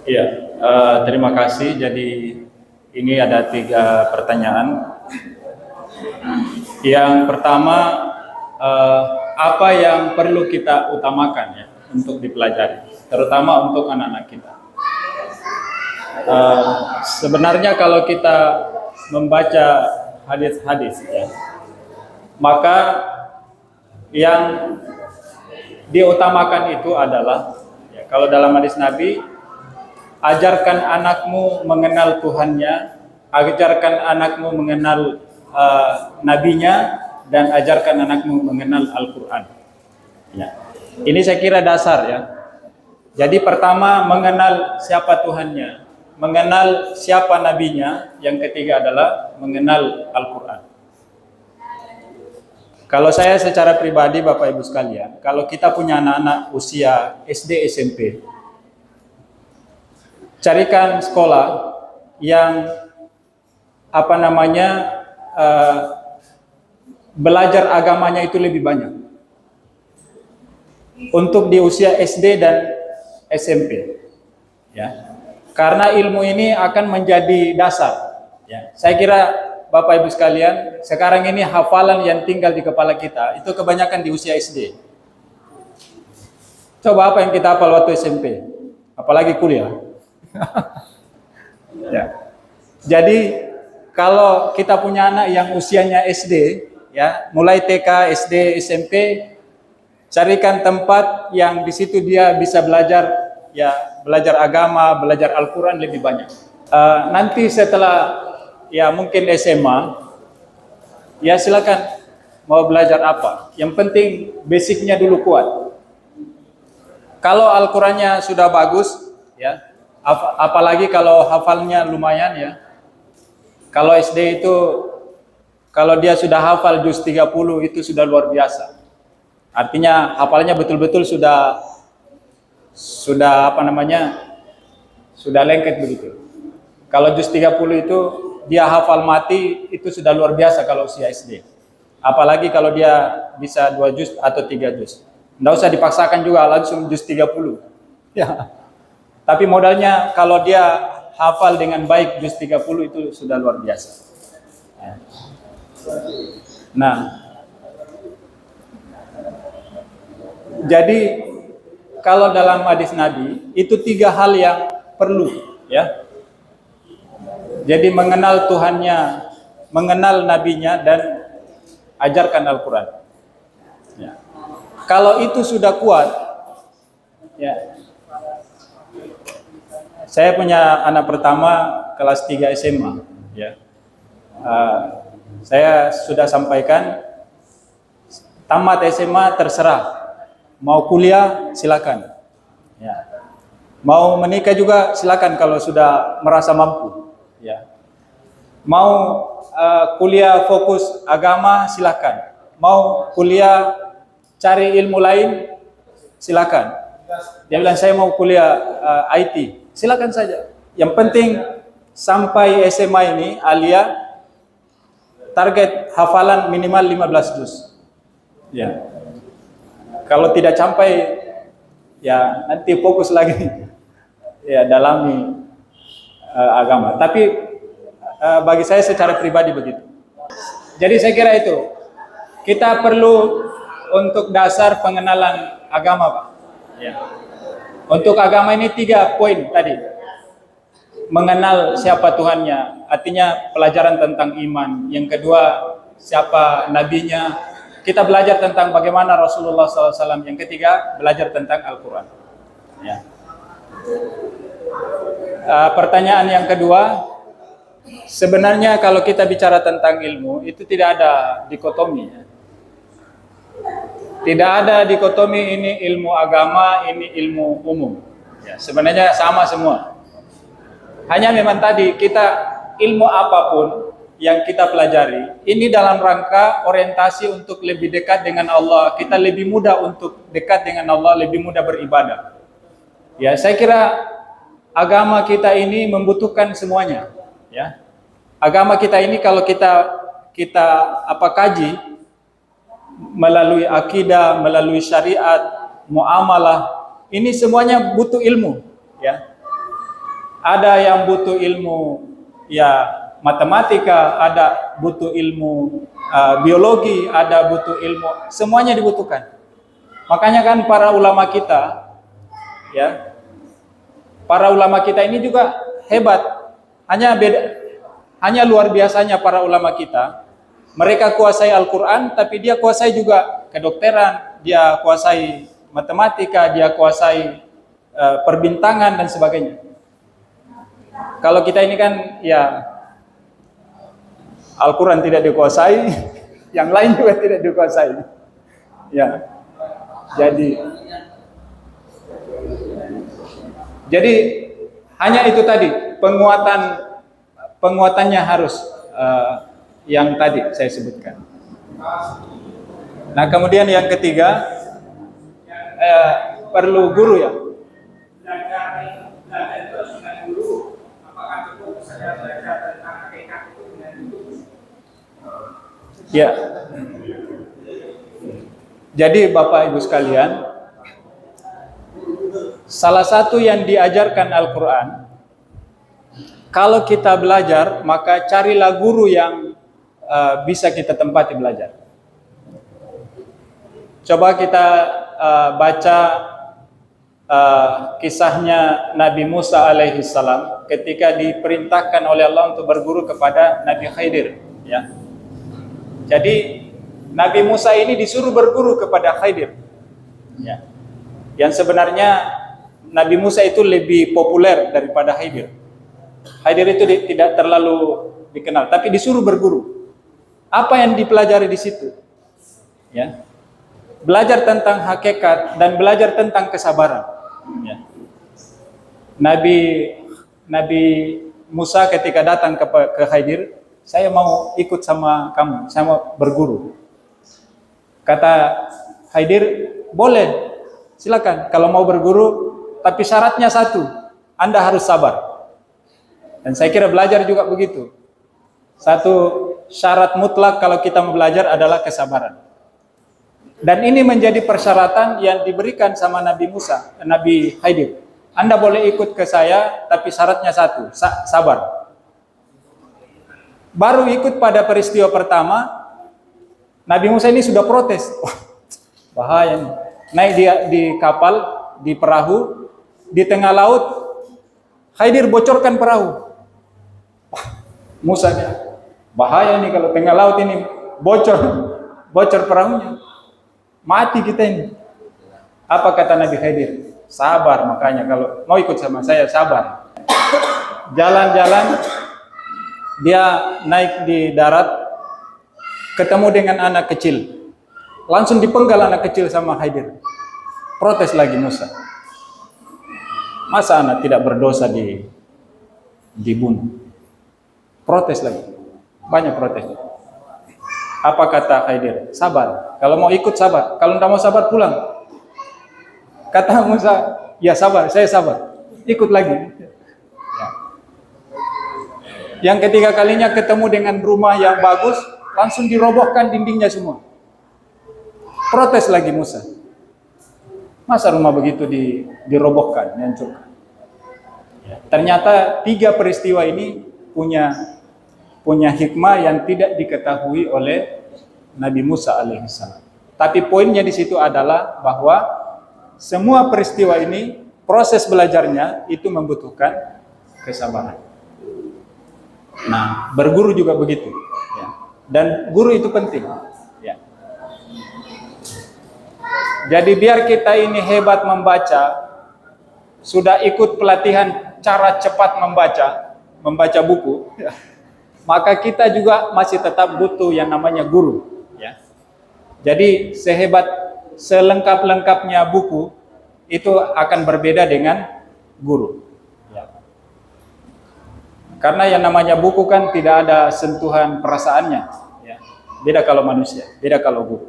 Iya, terima kasih. Jadi ini ada 3 pertanyaan. Yang pertama, apa yang perlu kita utamakan ya untuk dipelajari, terutama untuk anak-anak kita. Sebenarnya kalau kita membaca hadis-hadis ya, maka yang diutamakan itu adalah ya, kalau dalam hadis Nabi, ajarkan anakmu mengenal Tuhannya, ajarkan anakmu mengenal nabinya, dan ajarkan anakmu mengenal Al-Quran. Ya. Ini saya kira dasar ya. Jadi pertama mengenal siapa Tuhannya, mengenal siapa nabinya, yang ketiga adalah mengenal Al-Quran. Kalau saya secara pribadi Bapak Ibu sekalian, kalau kita punya anak-anak usia SD SMP, carikan sekolah yang belajar agamanya itu lebih banyak untuk di usia SD dan SMP ya, karena ilmu ini akan menjadi dasar ya. Saya kira Bapak Ibu sekalian, sekarang ini hafalan yang tinggal di kepala kita itu kebanyakan di usia SD. Coba apa yang kita hafal waktu SMP, apalagi kuliah. Ya. Jadi kalau kita punya anak yang usianya SD ya, mulai TK, SD, SMP, carikan tempat yang di situ dia bisa belajar ya, belajar agama, belajar Al-Quran lebih banyak. Nanti setelah ya mungkin SMA, ya silakan mau belajar apa. Yang penting basicnya dulu kuat. Kalau Al-Qurannya sudah bagus ya, apalagi kalau hafalnya lumayan ya. Kalau SD itu, kalau dia sudah hafal juz 30 itu sudah luar biasa. Artinya hafalnya betul-betul sudah sudah lengket begitu. Kalau juz 30 itu dia hafal mati, itu sudah luar biasa kalau usia SD. Apalagi kalau dia bisa 2 juz atau 3 juz. Nggak usah dipaksakan juga langsung juz 30. Ya. Tapi modalnya kalau dia hafal dengan baik juz 30 itu sudah luar biasa. Nah, jadi kalau dalam hadis Nabi itu 3 hal yang perlu ya. Jadi mengenal Tuhannya, mengenal nabinya, dan ajarkan Al-Quran. Ya. Kalau itu sudah kuat, ya. Saya punya anak pertama kelas 3 SMA, ya. Saya sudah sampaikan, tamat SMA terserah, mau kuliah silakan, ya. Mau menikah juga silakan kalau sudah merasa mampu, ya. Mau kuliah fokus agama silakan, mau kuliah cari ilmu lain silakan. Dia bilang saya mau kuliah IT, silakan saja. Yang penting sampai SMA ini Alia target hafalan minimal 15 juz. Ya. Kalau tidak sampai ya nanti fokus lagi ya dalami agama. Tapi bagi saya secara pribadi begitu. Jadi saya kira itu kita perlu untuk dasar pengenalan agama, Pak. Ya. Untuk agama ini 3 poin tadi. Mengenal siapa Tuhannya, artinya pelajaran tentang iman. Yang kedua, siapa nabinya. Kita belajar tentang bagaimana Rasulullah SAW. Yang ketiga, belajar tentang Al-Quran. Ya. Pertanyaan yang kedua, sebenarnya kalau kita bicara tentang ilmu, itu tidak ada dikotomi. Ya. Tidak ada dikotomi ini ilmu agama, ini ilmu umum. Ya, sebenarnya sama semua. Hanya memang tadi kita ilmu apapun yang kita pelajari, ini dalam rangka orientasi untuk lebih dekat dengan Allah. Kita lebih mudah untuk dekat dengan Allah, lebih mudah beribadah. Ya, saya kira agama kita ini membutuhkan semuanya. Ya, agama kita ini kalau kita kaji melalui akidah, melalui syariat, muamalah, ini semuanya butuh ilmu. Ya. Ada yang butuh ilmu ya matematika, ada butuh ilmu biologi, ada butuh ilmu, semuanya dibutuhkan. Makanya kan para ulama kita, ya, para ulama kita ini juga hebat. Hanya luar biasanya para ulama kita. Mereka kuasai Al-Quran, tapi dia kuasai juga kedokteran, dia kuasai matematika, dia kuasai perbintangan dan sebagainya. Kalau kita ini kan ya Al-Quran tidak dikuasai, yang lain juga tidak dikuasai. Ya. Jadi hanya itu tadi, penguatannya harus yang tadi saya sebutkan. Nah, kemudian yang ketiga perlu guru ya. Ya. Jadi Bapak Ibu sekalian, salah satu yang diajarkan Al-Quran, kalau kita belajar, maka carilah guru yang bisa kita tempati belajar. Coba kita baca kisahnya Nabi Musa alaihissalam ketika diperintahkan oleh Allah untuk berguru kepada Nabi Khidir. Ya. Jadi Nabi Musa ini disuruh berguru kepada Khidir. Ya. Yang sebenarnya Nabi Musa itu lebih populer daripada Khidir. Khidir itu tidak terlalu dikenal, tapi disuruh berguru. Apa yang dipelajari di situ? Ya. Belajar tentang hakikat dan belajar tentang kesabaran. Ya. Nabi Musa ketika datang ke Khidir, saya mau ikut sama kamu, saya mau berguru. Kata Khidir, boleh, silakan kalau mau berguru, tapi syaratnya satu, Anda harus sabar. Dan saya kira belajar juga begitu. Satu syarat mutlak kalau kita mau belajar adalah kesabaran. Dan ini menjadi persyaratan yang diberikan sama Nabi Musa, Nabi Khidir. Anda boleh ikut ke saya, tapi syaratnya satu, sabar. Baru ikut pada peristiwa pertama, Nabi Musa ini sudah protes. Wah, bahaya nih. Naik dia di kapal, di perahu, di tengah laut, Khidir bocorkan perahu. Wah, Musa dia, bahaya nih kalau tengah laut ini bocor perahunya. Mati kita ini. Apa kata Nabi Khidir? Sabar, makanya kalau mau ikut sama saya, sabar. Jalan-jalan, dia naik di darat, ketemu dengan anak kecil. Langsung dipenggal anak kecil sama Khidir. Protes lagi Musa. Masa anak tidak berdosa dibunuh? Protes lagi. Banyak protes. Apa kata Khidir? Sabar. Kalau mau ikut sabar. Kalau tidak mau sabar pulang. Kata Musa, ya sabar, saya sabar. Ikut lagi. Ya. Yang ketiga kalinya ketemu dengan rumah yang bagus, langsung dirobohkan dindingnya semua. Protes lagi Musa. Masa rumah begitu dirobohkan, dihancurkan. Ya. Ternyata 3 peristiwa ini punya hikmah yang tidak diketahui oleh Nabi Musa alaihissalam. Tapi poinnya di situ adalah bahwa semua peristiwa ini, proses belajarnya itu membutuhkan kesabaran. Nah, berguru juga begitu. Ya. Dan guru itu penting. Ya. Jadi biar kita ini hebat membaca, sudah ikut pelatihan cara cepat membaca buku, ya, maka kita juga masih tetap butuh yang namanya guru. Ya. Jadi selengkap-lengkapnya buku itu akan berbeda dengan guru. Ya. Karena yang namanya buku kan tidak ada sentuhan perasaannya. Ya. Beda kalau manusia, beda kalau guru.